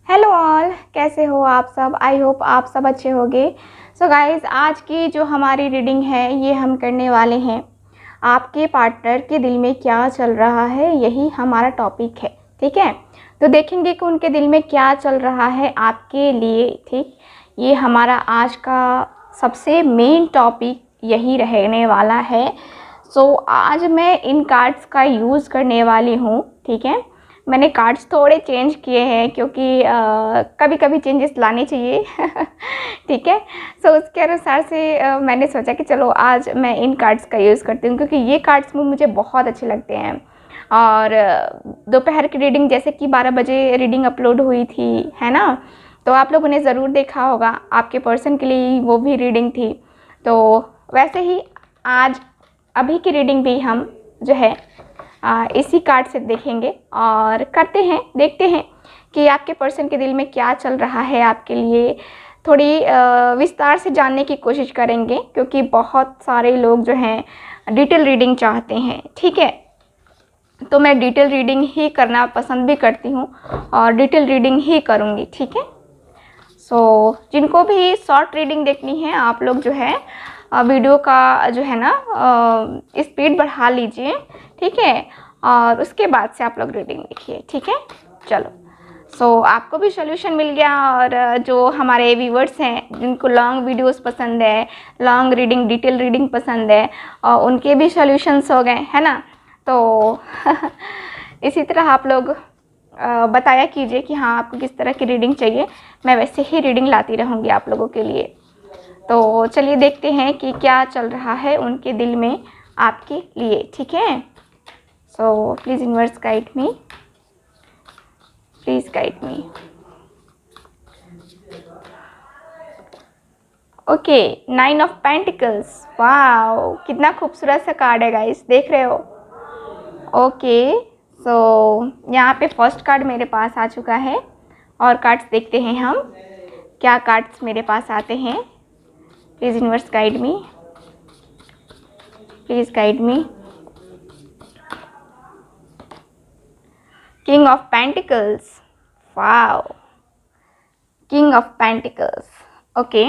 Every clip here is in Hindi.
हेलो ऑल, कैसे हो आप सब। आई होप आप सब अच्छे होंगे। सो गाइज़, आज की जो हमारी रीडिंग है ये हम करने वाले हैं आपके पार्टनर के दिल में क्या चल रहा है, यही हमारा टॉपिक है। ठीक है, तो देखेंगे कि उनके दिल में क्या चल रहा है आपके लिए। ठीक, ये हमारा आज का सबसे मेन टॉपिक यही रहने वाला है। सो आज मैं इन कार्ड्स का यूज़ करने वाली हूँ। ठीक है, मैंने कार्ड्स थोड़े चेंज किए हैं क्योंकि कभी कभी चेंजेस लाने चाहिए। ठीक है, सो उसके अनुसार से मैंने सोचा कि चलो आज मैं इन कार्ड्स का यूज़ करती हूँ, क्योंकि ये कार्ड्स मुझे बहुत अच्छे लगते हैं। और दोपहर की रीडिंग, जैसे कि 12 बजे रीडिंग अपलोड हुई थी, है ना, तो आप लोगों ने ज़रूर देखा होगा। आपके पर्सन के लिए वो भी रीडिंग थी। तो वैसे ही आज अभी की रीडिंग भी हम जो है इसी कार्ड से देखेंगे और करते हैं, देखते हैं कि आपके पर्सन के दिल में क्या चल रहा है आपके लिए। थोड़ी विस्तार से जानने की कोशिश करेंगे, क्योंकि बहुत सारे लोग जो हैं डिटेल रीडिंग चाहते हैं। ठीक है, तो मैं डिटेल रीडिंग ही करना पसंद भी करती हूँ और डिटेल रीडिंग ही करूँगी। ठीक है, सो जिनको भी शॉर्ट रीडिंग देखनी है, आप लोग जो है वीडियो का जो है ना स्पीड बढ़ा लीजिए। ठीक है, और उसके बाद से आप लोग रीडिंग देखिए। ठीक है, चलो। सो आपको भी सोल्यूशन मिल गया, और जो हमारे व्यूवर्स हैं जिनको लॉन्ग वीडियोस पसंद है, लॉन्ग रीडिंग, डिटेल रीडिंग पसंद है, और उनके भी सोल्यूशंस हो गए, है ना। तो इसी तरह आप लोग बताया कीजिए कि हाँ आपको किस तरह की रीडिंग चाहिए। मैं वैसे ही रीडिंग लाती रहूँगी आप लोगों के लिए। तो चलिए देखते हैं कि क्या चल रहा है उनके दिल में आपके लिए। ठीक है, so please universe guide me, please guide me. Okay, 9 of pentacles. Wow, कितना खूबसूरत सा कार्ड है गाइस, देख रहे हो। ओके, सो यहाँ पे फर्स्ट कार्ड मेरे पास आ चुका है, और कार्ड्स देखते हैं हम क्या कार्ड्स मेरे पास आते हैं। Please universe guide me, please guide me. King of pentacles. Wow, king of pentacles. Okay,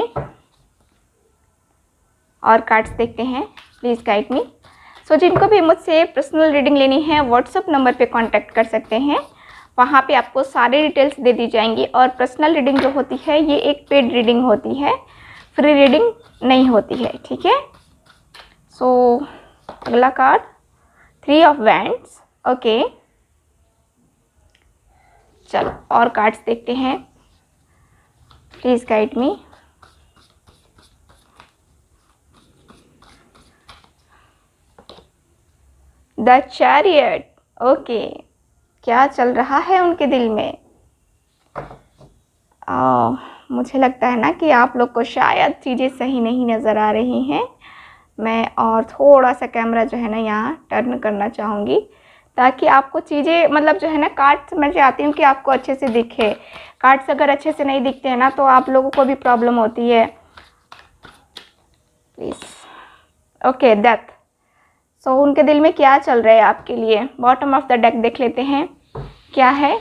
और कार्ड्स देखते हैं। Please guide me. सो जिनको भी मुझसे पर्सनल रीडिंग लेनी है, व्हाट्सएप नंबर पे कांटेक्ट कर सकते हैं। वहाँ पे आपको सारे डिटेल्स दे दी जाएंगी। और पर्सनल रीडिंग जो होती है ये एक पेड रीडिंग होती है, फ्री रीडिंग नहीं होती है। ठीक है, सो अगला कार्ड 3 ऑफ वैंड्स। ओके, चलो और कार्ड्स देखते हैं। Please guide me. The chariot. Okay, क्या चल रहा है उनके दिल में। मुझे लगता है ना कि आप लोग को शायद चीज़ें सही नहीं नज़र आ रही हैं। मैं और थोड़ा सा कैमरा जो है ना यहाँ टर्न करना चाहूँगी, ताकि आपको चीज़ें मतलब जो है ना, कार्ड्स मैं चाहती हूँ कि आपको अच्छे से दिखे। कार्ड्स अगर अच्छे से नहीं दिखते हैं ना तो आप लोगों को भी प्रॉब्लम होती है। प्लीज़। Okay, death. सो उनके दिल में क्या चल रहा है आपके लिए। बॉटम ऑफ द डेक देख लेते हैं क्या है।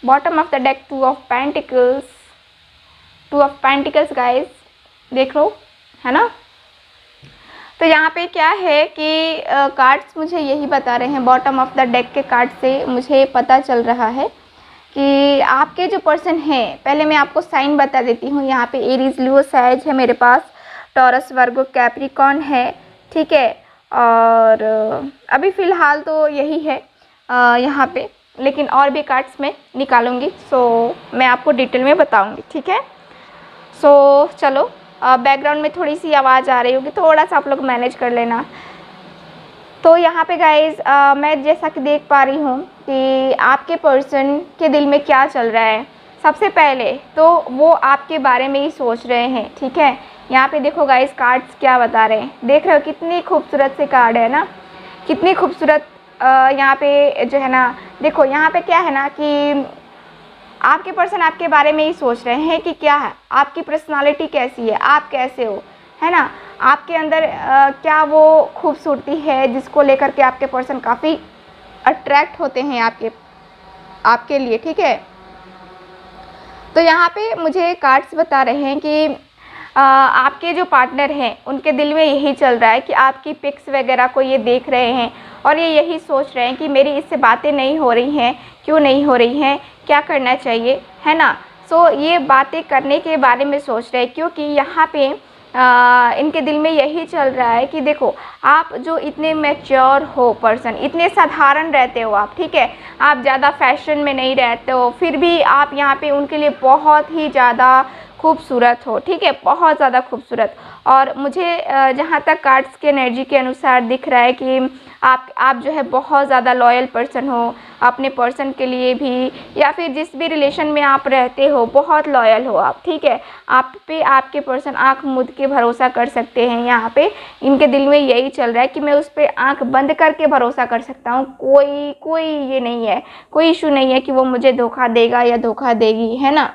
Bottom of the deck 2 of pentacles. 2 of pentacles guys, देख लो, है ना। तो यहाँ पे क्या है कि कार्ड्स मुझे यही बता रहे हैं, बॉटम ऑफ द डेक के कार्ड से मुझे पता चल रहा है कि आपके जो पर्सन हैं, पहले मैं आपको साइन बता देती हूँ। यहाँ पे एरीज, लियो, सैज है मेरे पास, टॉरस, वर्गो, कैप्रिकॉर्न है। ठीक है, और अभी फ़िलहाल तो यही है यहाँ पे, लेकिन और भी कार्ड्स मैं निकालूंगी। सो मैं आपको डिटेल में बताऊंगी। ठीक है, सो चलो। बैकग्राउंड में थोड़ी सी आवाज़ आ रही होगी, थोड़ा सा आप लोग मैनेज कर लेना। तो यहाँ पे गाइज़ मैं जैसा कि देख पा रही हूँ कि आपके पर्सन के दिल में क्या चल रहा है। सबसे पहले तो वो आपके बारे में ही सोच रहे हैं। ठीक है, यहाँ पे देखो गाइज़ कार्ड्स क्या बता रहे हैं, देख रहे हो कितनी खूबसूरत से कार्ड है ना, कितनी खूबसूरत। यहाँ पे जो है ना, देखो यहाँ पे क्या है ना कि आपके पर्सन आपके बारे में ही सोच रहे हैं कि क्या है आपकी पर्सनालिटी, कैसी है, आप कैसे हो, है ना। आपके अंदर क्या वो खूबसूरती है जिसको लेकर के आपके पर्सन काफ़ी अट्रैक्ट होते हैं आपके लिए। ठीक है, तो यहाँ पे मुझे कार्ड्स बता रहे हैं कि आपके जो पार्टनर हैं उनके दिल में यही चल रहा है कि आपकी पिक्स वगैरह को ये देख रहे हैं और ये यही सोच रहे हैं कि मेरी इससे बातें नहीं हो रही हैं, क्यों नहीं हो रही हैं, क्या करना चाहिए, है ना। सो ये बातें करने के बारे में सोच रहे हैं, क्योंकि यहाँ पे इनके दिल में यही चल रहा है कि देखो, आप जो इतने मैच्योर हो पर्सन, इतने साधारण रहते हो आप, ठीक है, आप ज़्यादा फैशन में नहीं रहते हो, फिर भी आप यहाँ पे उनके लिए बहुत ही ज़्यादा खूबसूरत हो, ठीक है, बहुत ज़्यादा खूबसूरत। और मुझे जहाँ तक कार्ड्स के एनर्जी के अनुसार दिख रहा है कि आप जो है बहुत ज़्यादा लॉयल पर्सन हो अपने पर्सन के लिए भी, या फिर जिस भी रिलेशन में आप रहते हो बहुत लॉयल हो आप, ठीक है। आप पे आपके पर्सन आंख मूंद के भरोसा कर सकते हैं। यहाँ पे इनके दिल में यही चल रहा है कि मैं उस पर आंख बंद करके भरोसा कर सकता हूँ, कोई ये नहीं है, कोई इशू नहीं है कि वो मुझे धोखा देगा या धोखा देगी, है ना।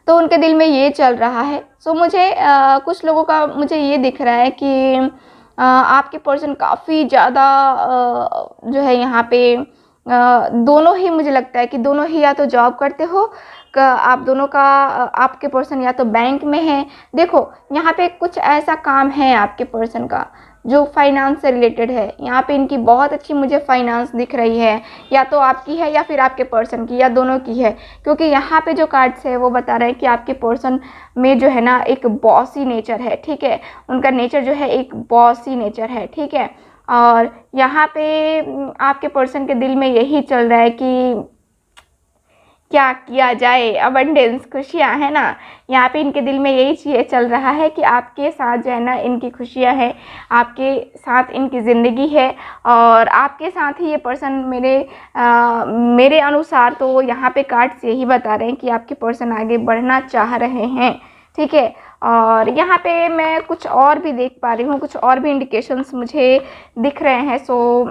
तो उनके दिल में ये चल रहा है। सो मुझे कुछ लोगों का मुझे ये दिख रहा है कि आपके पर्सन काफ़ी ज़्यादा जो है यहाँ पे दोनों ही, मुझे लगता है कि दोनों ही या तो जॉब करते हो, आप दोनों का आपके पर्सन या तो बैंक में है। देखो यहाँ पे कुछ ऐसा काम है आपके पर्सन का जो फाइनेंस से रिलेटेड है। यहाँ पे इनकी बहुत अच्छी मुझे फाइनेंस दिख रही है, या तो आपकी है या फिर आपके पर्सन की, या दोनों की है, क्योंकि यहाँ पे जो कार्ड्स है वो बता रहे हैं कि आपके पर्सन में जो है ना एक बॉसी नेचर है, ठीक है, उनका नेचर जो है एक बॉसी नेचर है, ठीक है। और यहाँ पे आपके पर्सन के दिल में यही चल रहा है कि क्या किया जाए, अबंडेंस, खुशियाँ, है ना। यहाँ पे इनके दिल में यही चीज़ चल रहा है कि आपके साथ जो है ना इनकी खुशियाँ हैं, आपके साथ इनकी ज़िंदगी है, और आपके साथ ही ये पर्सन मेरे अनुसार तो यहाँ पे कार्ड्स यही बता रहे हैं कि आपके पर्सन आगे बढ़ना चाह रहे हैं, ठीक है। और यहाँ पे मैं कुछ और भी देख पा रही हूँ, कुछ और भी इंडिकेशंस मुझे दिख रहे हैं। सो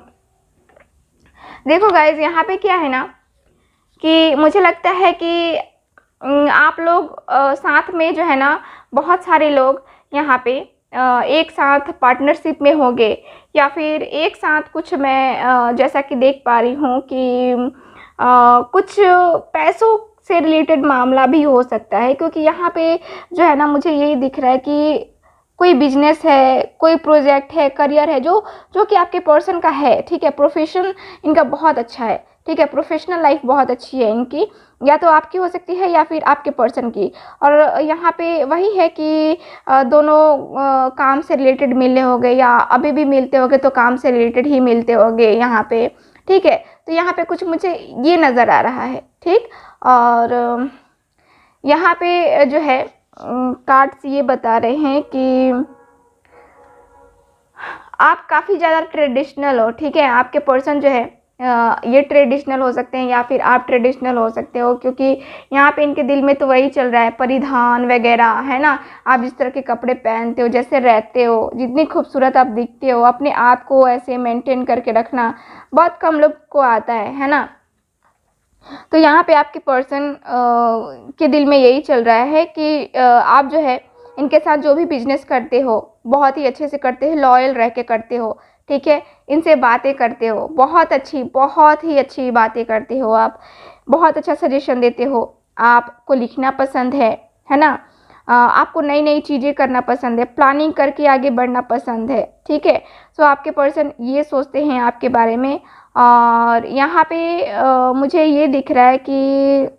देखो गाइज, यहाँ पे क्या है ना कि मुझे लगता है कि आप लोग साथ में जो है ना बहुत सारे लोग यहाँ पे एक साथ पार्टनरशिप में होंगे, या फिर एक साथ कुछ मैं जैसा कि देख पा रही हूँ कि कुछ पैसों से रिलेटेड मामला भी हो सकता है, क्योंकि यहाँ पे जो है ना मुझे यही दिख रहा है कि कोई बिजनेस है, कोई प्रोजेक्ट है, करियर है जो कि आपके पर्सन का है, ठीक है। प्रोफेशन इनका बहुत अच्छा है, ठीक है, प्रोफेशनल लाइफ बहुत अच्छी है इनकी, या तो आपकी हो सकती है या फिर आपके पर्सन की। और यहाँ पे वही है कि दोनों काम से रिलेटेड मिलने होंगे, या अभी भी मिलते होंगे तो काम से रिलेटेड ही मिलते होंगे यहाँ पे, ठीक है। तो यहाँ पे कुछ मुझे ये नज़र आ रहा है, ठीक। और यहाँ पे जो है कार्ड्स ये बता रहे हैं कि आप काफ़ी ज़्यादा ट्रेडिशनल हो, ठीक है। आपके पर्सन जो है ये ट्रेडिशनल हो सकते हैं या फिर आप ट्रेडिशनल हो सकते हो, क्योंकि यहाँ पे इनके दिल में तो वही चल रहा है, परिधान वगैरह, है ना। आप जिस तरह के कपड़े पहनते हो, जैसे रहते हो, जितनी खूबसूरत आप दिखते हो, अपने आप को ऐसे मेंटेन करके रखना बहुत कम लोग को आता है ना। तो यहाँ पे आपके पर्सन के दिल में यही चल रहा है कि आप जो है इनके साथ जो भी बिजनेस करते हो बहुत ही अच्छे से करते हो, लॉयल रह के करते हो, ठीक है। इनसे बातें करते हो, बहुत ही अच्छी बातें करते हो आप, बहुत अच्छा सजेशन देते हो, आपको लिखना पसंद है ना। आपको नई नई चीज़ें करना पसंद है, प्लानिंग करके आगे बढ़ना पसंद है, ठीक है। सो आपके पर्सन ये सोचते हैं आपके बारे में। और यहाँ पे मुझे ये दिख रहा है कि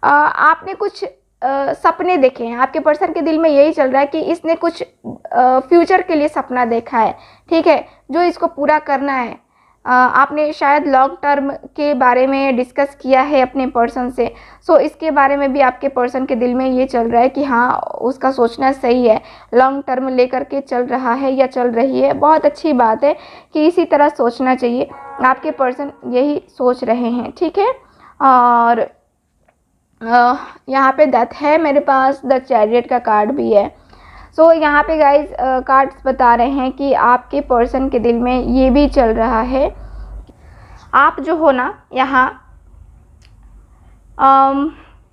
आपने कुछ सपने देखे हैं, आपके पर्सन के दिल में यही चल रहा है कि इसने कुछ फ्यूचर के लिए सपना देखा है, ठीक है, जो इसको पूरा करना है। आपने शायद लॉन्ग टर्म के बारे में डिस्कस किया है अपने पर्सन से। सो इसके बारे में भी आपके पर्सन के दिल में ये चल रहा है कि हाँ, उसका सोचना सही है, लॉन्ग टर्म लेकर के चल रहा है या चल रही है। बहुत अच्छी बात है कि इसी तरह सोचना चाहिए, आपके पर्सन यही सोच रहे हैं, ठीक है। और यहाँ पे डेथ है मेरे पास, द चैरियट का कार्ड भी है। सो यहाँ पे गाइज कार्ड्स बता रहे हैं कि आपके पर्सन के दिल में ये भी चल रहा है, आप जो हो ना यहाँ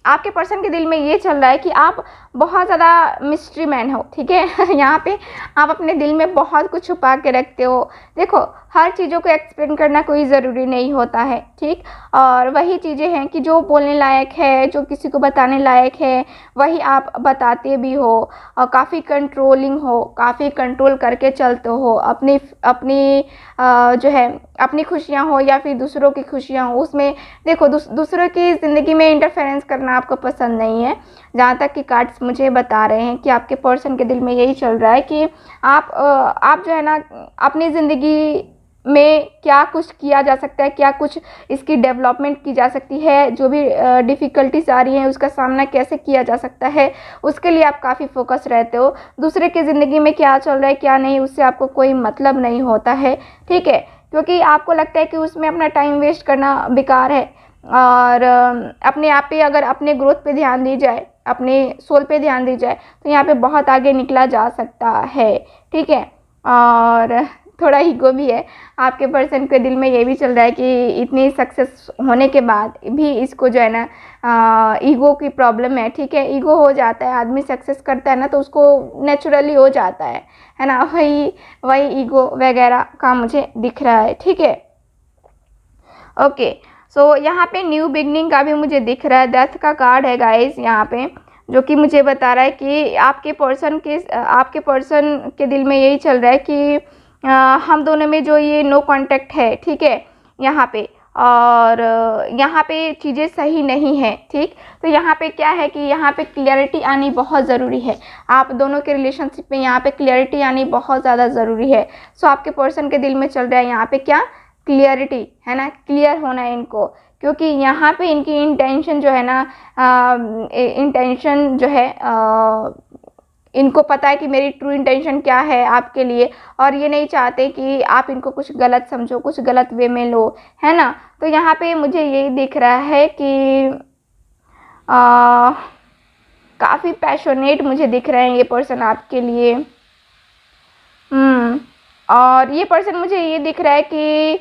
आपके पर्सन के दिल में ये चल रहा है कि आप बहुत ज़्यादा मिस्ट्री मैन हो, ठीक है। यहाँ पे आप अपने दिल में बहुत कुछ छुपा के रखते हो। देखो, हर चीज़ों को एक्सप्लेन करना कोई ज़रूरी नहीं होता है, ठीक। और वही चीज़ें हैं कि जो बोलने लायक है, जो किसी को बताने लायक है, वही आप बताते भी हो। और काफ़ी कंट्रोलिंग हो, काफ़ी कंट्रोल करके चलते हो। अपनी अपनी जो है अपनी खुशियाँ हो या फिर दूसरों की खुशियाँ हो, उसमें देखो दूसरों की ज़िंदगी में इंटरफेरेंस करना आपको पसंद नहीं है। जहाँ तक कि कार्ड्स मुझे बता रहे हैं कि आपके पर्सन के दिल में यही चल रहा है कि आप जो है ना अपनी ज़िंदगी में क्या कुछ किया जा सकता है, क्या कुछ इसकी डेवलपमेंट की जा सकती है, जो भी डिफ़िकल्टीज आ रही हैं उसका सामना कैसे किया जा सकता है, उसके लिए आप काफ़ी फोकस रहते हो। दूसरे की ज़िंदगी में क्या चल रहा है क्या नहीं, उससे आपको कोई मतलब नहीं होता है, ठीक है। क्योंकि आपको लगता है कि उसमें अपना टाइम वेस्ट करना बेकार है। और अपने आप पे अगर अपने ग्रोथ पे ध्यान दी जाए, अपने सोल पे ध्यान दी जाए, तो यहाँ पे बहुत आगे निकला जा सकता है, ठीक है। और थोड़ा ईगो भी है आपके पर्सन के दिल में, ये भी चल रहा है कि इतनी सक्सेस होने के बाद भी इसको जो है ना ईगो की प्रॉब्लम है, ठीक है। ईगो हो जाता है, आदमी सक्सेस करता है ना तो उसको नेचुरली हो जाता है ना। वही ईगो वगैरह का मुझे दिख रहा है, ठीक है। ओके, सो यहाँ पे न्यू बिगनिंग का भी मुझे दिख रहा है। डेथ का कार्ड है गाइस यहाँ पे, जो कि मुझे बता रहा है कि आपके पर्सन के दिल में यही चल रहा है कि हम दोनों में जो ये नो कांटेक्ट है, ठीक है, यहाँ पे। और यहाँ पे चीज़ें सही नहीं है, ठीक। तो यहाँ पे क्या है कि यहाँ पे क्लियरिटी आनी बहुत ज़रूरी है। आप दोनों के रिलेशनशिप में यहाँ पे क्लियरिटी आनी बहुत ज़्यादा ज़रूरी है। सो आपके पर्सन के दिल में चल रहा है यहाँ पे क्या, क्लियरिटी, है ना। क्लियर होना है इनको, क्योंकि यहाँ पे इनकी इंटेंशन जो है ना, इंटेंशन जो है इनको पता है कि मेरी ट्रू इंटेंशन क्या है आपके लिए, और ये नहीं चाहते कि आप इनको कुछ गलत समझो, कुछ गलत वे में लो, है ना। तो यहाँ पे मुझे यही दिख रहा है कि काफ़ी पैशनेट मुझे दिख रहे हैं ये पर्सन आपके लिए। और ये पर्सन मुझे ये दिख रहा है कि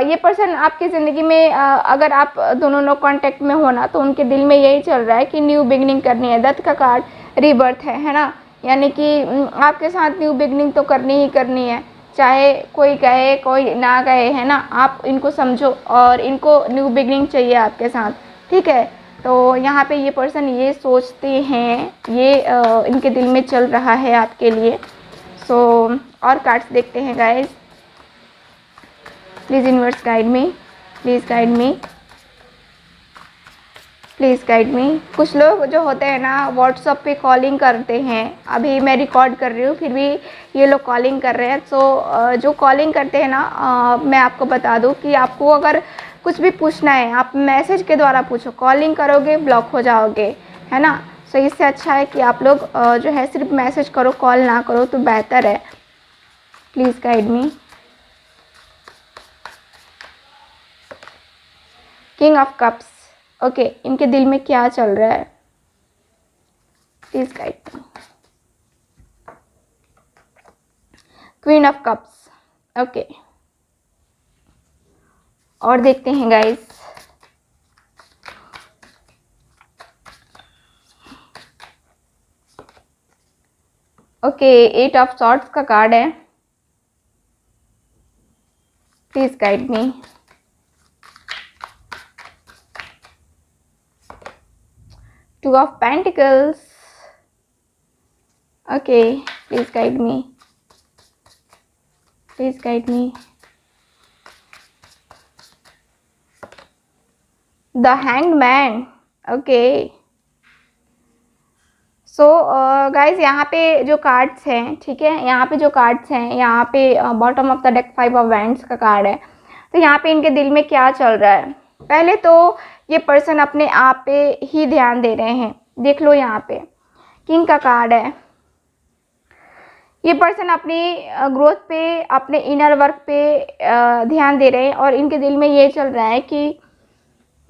ये पर्सन आपकी ज़िंदगी में अगर आप दोनों नो कांटेक्ट में हो ना, तो उनके दिल में यही चल रहा है कि न्यू बिगनिंग करनी है। डेथ का कार्ड रीबर्थ है ना। यानी कि आपके साथ न्यू बिगनिंग तो करनी ही करनी है, चाहे कोई कहे कोई ना कहे, है ना। आप इनको समझो और इनको न्यू बिगनिंग चाहिए आपके साथ, ठीक है। तो यहाँ पे ये पर्सन ये सोचते हैं, ये इनके दिल में चल रहा है आपके लिए। सो और कार्ड्स देखते हैं guys. Please universe guide me, please guide me, please guide me. कुछ लोग जो होते हैं ना व्हाट्सअप पे कॉलिंग करते हैं, अभी मैं रिकॉर्ड कर रही हूँ फिर भी ये लोग कॉलिंग कर रहे हैं। सो जो कॉलिंग करते हैं ना, मैं आपको बता दूँ कि आपको अगर कुछ भी पूछना है आप मैसेज के द्वारा पूछो। कॉलिंग करोगे ब्लॉक हो जाओगे, है ना। सो इससे अच्छा है कि आप लोग जो है सिर्फ मैसेज करो, कॉल ना करो तो बेहतर है। Please guide me. King of cups, okay, इनके दिल में क्या चल रहा है, please guide me. Queen of cups, okay. और देखते हैं गाइस। ओके, 8 ऑफ सॉर्ड्स का कार्ड है। Please guide me. Two of pentacles, okay, please guide me, please guide me. The hanged man, okay. So guys यहाँ पे जो कार्ड्स हैं, ठीक है, यहाँ पे जो कार्ड्स हैं, यहाँ पे bottom of the deck 5 of wands का कार्ड है। तो यहाँ पे इनके दिल में क्या चल रहा है, पहले तो ये पर्सन अपने आप पे ही ध्यान दे रहे हैं। देख लो यहाँ पे किंग का कार्ड है। ये पर्सन अपनी ग्रोथ पे, अपने इनर वर्क पे ध्यान दे रहे हैं, और इनके दिल में ये चल रहा है कि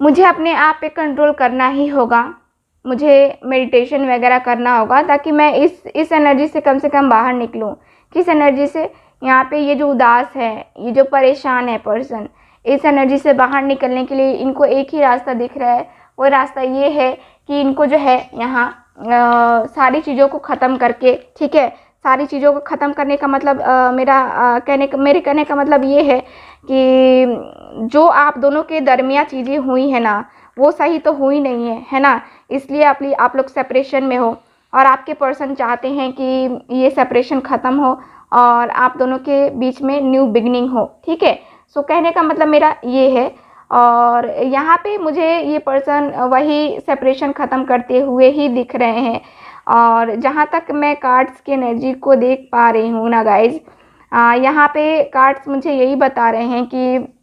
मुझे अपने आप पे कंट्रोल करना ही होगा, मुझे मेडिटेशन वगैरह करना होगा ताकि मैं इस एनर्जी से कम बाहर निकलूं। किस एनर्जी से, यहाँ पे ये जो उदास है, ये जो परेशान है पर्सन, इस एनर्जी से बाहर निकलने के लिए इनको एक ही रास्ता दिख रहा है। वो रास्ता ये है कि इनको जो है यहाँ सारी चीज़ों को ख़त्म करके, ठीक है, सारी चीज़ों को ख़त्म करने का मतलब मेरे कहने का मतलब ये है कि जो आप दोनों के दरमियान चीज़ें हुई है ना, वो सही तो हुई नहीं है ना। इसलिए आप लोग सेपरेशन में हो और आपके पर्सन चाहते हैं कि ये सेपरेशन ख़त्म हो और आप दोनों के बीच में न्यू बिगनिंग हो, ठीक है। सो कहने का मतलब मेरा ये है। और यहाँ पे मुझे ये पर्सन वही सेपरेशन ख़त्म करते हुए ही दिख रहे हैं। और जहाँ तक मैं कार्ड्स की एनर्जी को देख पा रही हूँ ना गाइज, यहाँ पे कार्ड्स मुझे यही बता रहे हैं कि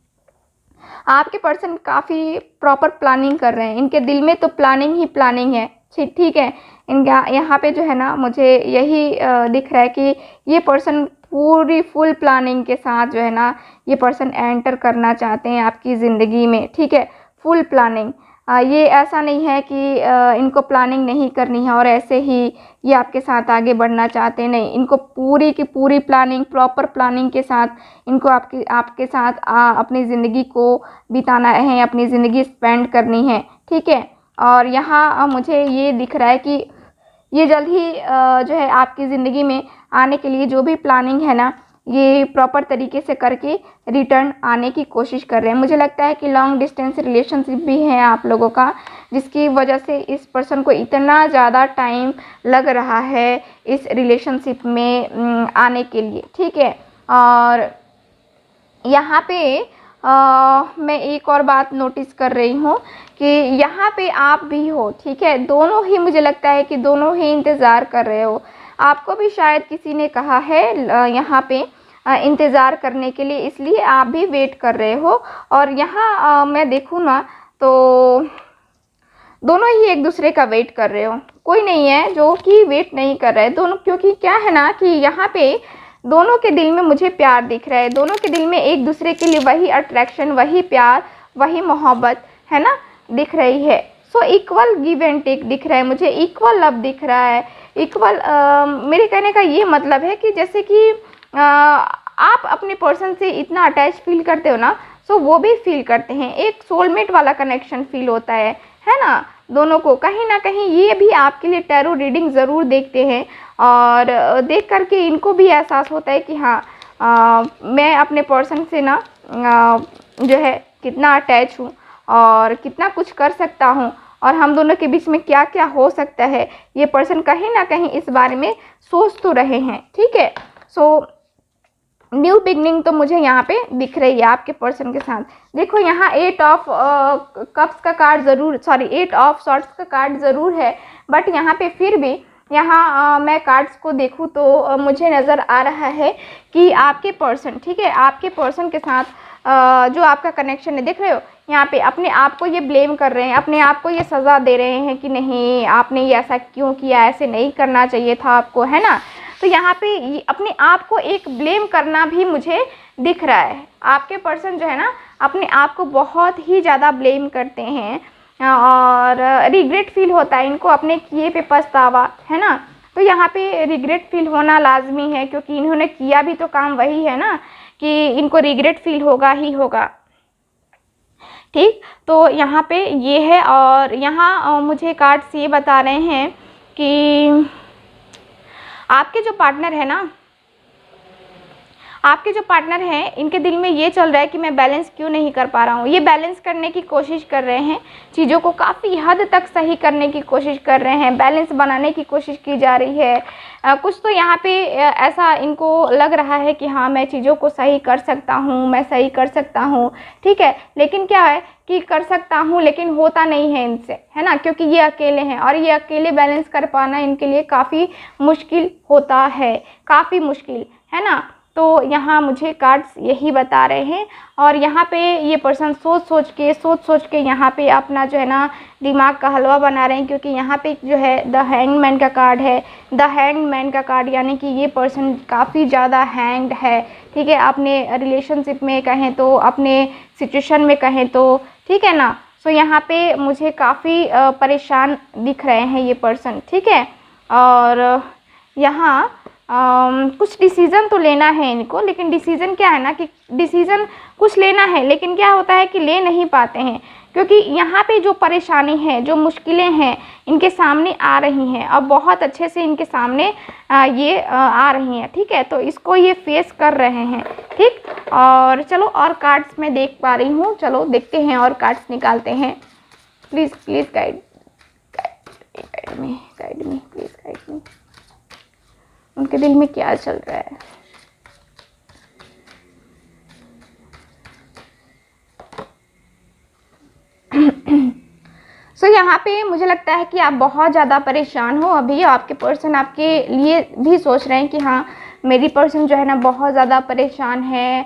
आपके पर्सन काफ़ी प्रॉपर प्लानिंग कर रहे हैं। इनके दिल में तो प्लानिंग ही प्लानिंग है, ठीक है। इनका यहाँ पे जो है ना, मुझे यही दिख रहा है कि ये पर्सन पूरी फुल प्लानिंग के साथ जो है ना, ये पर्सन एंटर करना चाहते हैं आपकी ज़िंदगी में, ठीक है। फुल प्लानिंग, ये ऐसा नहीं है कि इनको प्लानिंग नहीं करनी है और ऐसे ही ये आपके साथ आगे बढ़ना चाहते हैं, नहीं। इनको पूरी की पूरी प्लानिंग, प्रॉपर प्लानिंग के साथ इनको आपके साथ अपनी ज़िंदगी को बिताना है, अपनी ज़िंदगी स्पेंड करनी है, ठीक है। और यहाँ मुझे ये दिख रहा है कि ये जल्द ही जो है आपकी ज़िंदगी में आने के लिए जो भी प्लानिंग है ना, ये प्रॉपर तरीके से करके रिटर्न आने की कोशिश कर रहे हैं। मुझे लगता है कि लॉन्ग डिस्टेंस रिलेशनशिप भी है आप लोगों का, जिसकी वजह से इस पर्सन को इतना ज़्यादा टाइम लग रहा है इस रिलेशनशिप में आने के लिए, ठीक है। और यहाँ पे मैं एक और बात नोटिस कर रही हूँ कि यहाँ पे आप भी हो, ठीक है। दोनों ही, मुझे लगता है कि दोनों ही इंतज़ार कर रहे हो। आपको भी शायद किसी ने कहा है यहाँ पे इंतज़ार करने के लिए, इसलिए आप भी वेट कर रहे हो। और यहाँ मैं देखूँ ना तो दोनों ही एक दूसरे का वेट कर रहे हो। कोई नहीं है जो कि वेट नहीं कर रहा है दोनों, क्योंकि क्या है ना कि यहाँ पे दोनों के दिल में मुझे प्यार दिख रहा है। दोनों के दिल में एक दूसरे के लिए वही अट्रैक्शन, वही प्यार, वही मोहब्बत है ना, दिख रही है। So equal give and take दिख रहा है मुझे, इक्वल लव दिख रहा है, इक्वल मेरे कहने का ये मतलब है कि जैसे कि आप अपने पर्सन से इतना अटैच फील करते हो ना, सो वो भी फील करते हैं। एक सोलमेट वाला कनेक्शन फील होता है ना दोनों को। कहीं ना कहीं ये भी आपके लिए टैरो रीडिंग ज़रूर देखते हैं और देख करके इनको भी एहसास होता है कि हाँ, मैं अपने पर्सन से ना जो है कितना अटैच हूँ और कितना कुछ कर सकता हूँ और हम दोनों के बीच में क्या क्या हो सकता है। ये पर्सन कहीं ना कहीं इस बारे में सोच तो रहे हैं, ठीक है। सो न्यू बिगनिंग तो मुझे यहाँ पे दिख रही है आपके पर्सन के साथ। देखो यहाँ 8 ऑफ कप्स का कार्ड ज़रूर, 8 ऑफ सॉर्ट्स का कार्ड ज़रूर है, बट यहाँ पे फिर भी यहाँ मैं कार्ड्स को देखूँ तो मुझे नज़र आ रहा है कि आपके पर्सन, ठीक है, आपके पर्सन के साथ जो आपका कनेक्शन है, देख रहे हो यहाँ पे अपने आप को ये ब्लेम कर रहे हैं, अपने आप को ये सज़ा दे रहे हैं कि नहीं आपने ये ऐसा क्यों किया, ऐसे नहीं करना चाहिए था आपको, है ना। तो यहाँ पे अपने आप को एक ब्लेम करना भी मुझे दिख रहा है। आपके पर्सन जो है ना अपने आप को बहुत ही ज़्यादा ब्लेम करते हैं और रिग्रेट फील होता है इनको, अपने किए पे पछतावा, है ना। तो यहाँ पे रिग्रेट फील होना लाजमी है, क्योंकि इन्होंने किया भी तो काम वही है ना, कि इनको रिग्रेट फील होगा ही होगा, ठीक। तो यहाँ पे ये है। और यहाँ मुझे कार्ड्स ये बता रहे हैं कि आपके जो पार्टनर है ना, आपके जो पार्टनर हैं इनके दिल में ये चल रहा है कि मैं बैलेंस क्यों नहीं कर पा रहा हूँ। ये बैलेंस करने की कोशिश कर रहे हैं, चीज़ों को काफ़ी हद तक सही करने की कोशिश कर रहे हैं, बैलेंस बनाने की कोशिश की जा रही है। कुछ तो यहाँ पे ऐसा इनको लग रहा है कि हाँ मैं चीज़ों को सही कर सकता हूँ, मैं सही कर सकता हूँ, ठीक है। लेकिन क्या है कि कर सकता हूँ लेकिन होता नहीं है इनसे, है ना, क्योंकि ये अकेले हैं और ये अकेले बैलेंस कर पाना इनके लिए काफ़ी मुश्किल होता है, काफ़ी मुश्किल, है ना। तो यहाँ मुझे कार्ड्स यही बता रहे हैं। और यहाँ पे ये पर्सन सोच सोच के यहाँ पे अपना जो है ना दिमाग का हलवा बना रहे हैं, क्योंकि यहाँ पे जो है द हैंगमैन का कार्ड है। द हैंगमैन का कार्ड यानी कि ये पर्सन काफ़ी ज़्यादा हैंग्ड है, ठीक है, अपने रिलेशनशिप में कहें तो, अपने सिचुएशन में कहें तो, ठीक है ना। सो यहाँ पे मुझे काफ़ी परेशान दिख रहे हैं ये पर्सन, ठीक है। और यहाँ कुछ डिसीज़न तो लेना है इनको, लेकिन डिसीज़न क्या है ना कि डिसीज़न कुछ लेना है, लेकिन क्या होता है कि ले नहीं पाते हैं, क्योंकि यहाँ पे जो परेशानी है, जो मुश्किलें हैं इनके सामने आ रही हैं, अब बहुत अच्छे से इनके सामने ये आ रही हैं, ठीक है। तो इसको ये फेस कर रहे हैं, ठीक। और चलो और कार्ड्स मैं देख पा रही हूँ, चलो देखते हैं और कार्ड्स निकालते हैं। Please please guide me please guide me. उनके दिल में क्या चल रहा है? यहाँ पे मुझे लगता है कि आप बहुत ज़्यादा परेशान हो अभी। आपके पर्सन आपके लिए भी सोच रहे हैं कि हाँ, मेरी पर्सन जो है ना बहुत ज़्यादा परेशान है,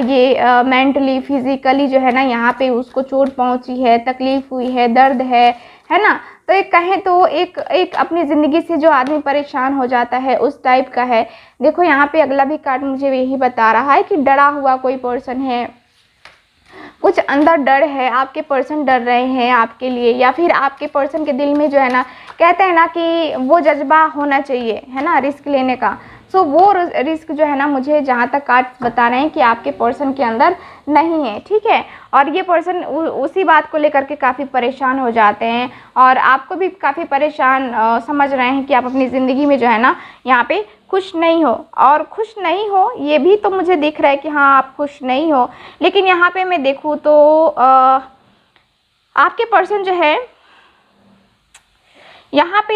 ये मेंटली फिज़िकली जो है ना यहाँ पे उसको चोट पहुँची है, तकलीफ़ हुई है, दर्द है ना। तो एक कहें तो एक अपनी ज़िंदगी से जो आदमी परेशान हो जाता है उस टाइप का है। देखो यहाँ पे अगला भी कार्ड मुझे यही बता रहा है कि डरा हुआ कोई पर्सन है, कुछ अंदर डर है, आपके पर्सन डर रहे हैं आपके लिए, या फिर आपके पर्सन के दिल में जो है ना, कहते हैं ना कि वो जज्बा होना चाहिए, है ना, रिस्क लेने का। सो वो रिस्क जो है ना, मुझे जहाँ तक कार्ड्स बता रहे हैं कि आपके पर्सन के अंदर नहीं है, ठीक है। और ये पर्सन उसी बात को लेकर के काफ़ी परेशान हो जाते हैं, और आपको भी काफ़ी परेशान समझ रहे हैं कि आप अपनी ज़िंदगी में जो है ना यहाँ पे खुश नहीं हो। और खुश नहीं हो ये भी तो मुझे दिख रहा है कि हाँ आप खुश नहीं हो, लेकिन यहाँ पे मैं देखूँ तो आपके पर्सन जो है यहाँ पे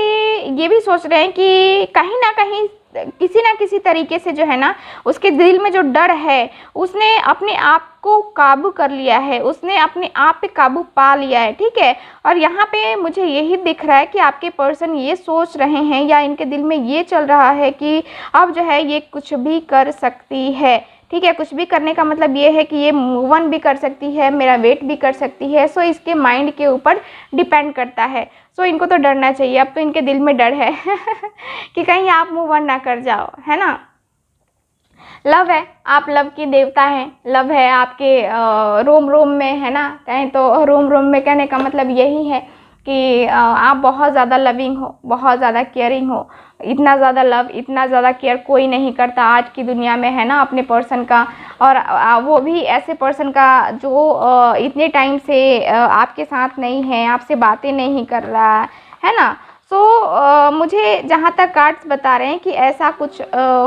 ये भी सोच रहे हैं कि कहीं ना कहीं किसी ना किसी तरीके से जो है ना उसके दिल में जो डर है उसने अपने आप को काबू कर लिया है, उसने अपने आप पे काबू पा लिया है, ठीक है। और यहाँ पे मुझे यही दिख रहा है कि आपके पर्सन ये सोच रहे हैं या इनके दिल में ये चल रहा है कि अब जो है ये कुछ भी कर सकती है, ठीक है। कुछ भी करने का मतलब ये है कि ये मूव ऑन भी कर सकती है, मेरा वेट भी कर सकती है। सो इसके माइंड के ऊपर डिपेंड करता है। सो इनको तो डरना चाहिए, अब तो इनके दिल में डर है कि कहीं आप मूव ऑन ना कर जाओ, है ना। लव है, आप लव की देवता हैं, लव है आपके रोम रोम में, है ना। कहें तो रोम रोम में कहने का मतलब यही है कि आप बहुत ज़्यादा लविंग हो, बहुत ज़्यादा केयरिंग हो। इतना ज़्यादा लव, इतना ज़्यादा केयर कोई नहीं करता आज की दुनिया में, है ना, अपने पर्सन का। और वो भी ऐसे पर्सन का जो इतने टाइम से आपके साथ नहीं है, आपसे बातें नहीं कर रहा है ना। सो मुझे जहाँ तक कार्ड्स बता रहे हैं कि ऐसा कुछ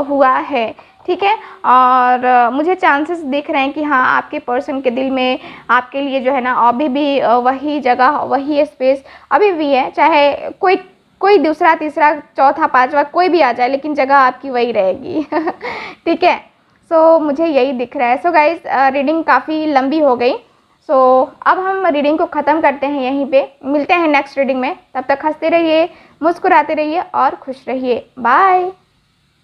हुआ है, ठीक है। और मुझे चांसेस दिख रहे हैं कि हाँ आपके पर्सन के दिल में आपके लिए जो है ना अभी भी वही जगह, वही स्पेस अभी भी है, चाहे कोई दूसरा, तीसरा, चौथा, पांचवा कोई भी आ जाए, लेकिन जगह आपकी वही रहेगी ठीक है। सो मुझे यही दिख रहा है। सो गाइस, रीडिंग काफ़ी लंबी हो गई। सो अब हम रीडिंग को ख़त्म करते हैं यहीं पे, मिलते हैं नेक्स्ट रीडिंग में। तब तक हंसते रहिए, मुस्कुराते रहिए और खुश रहिए। बाय।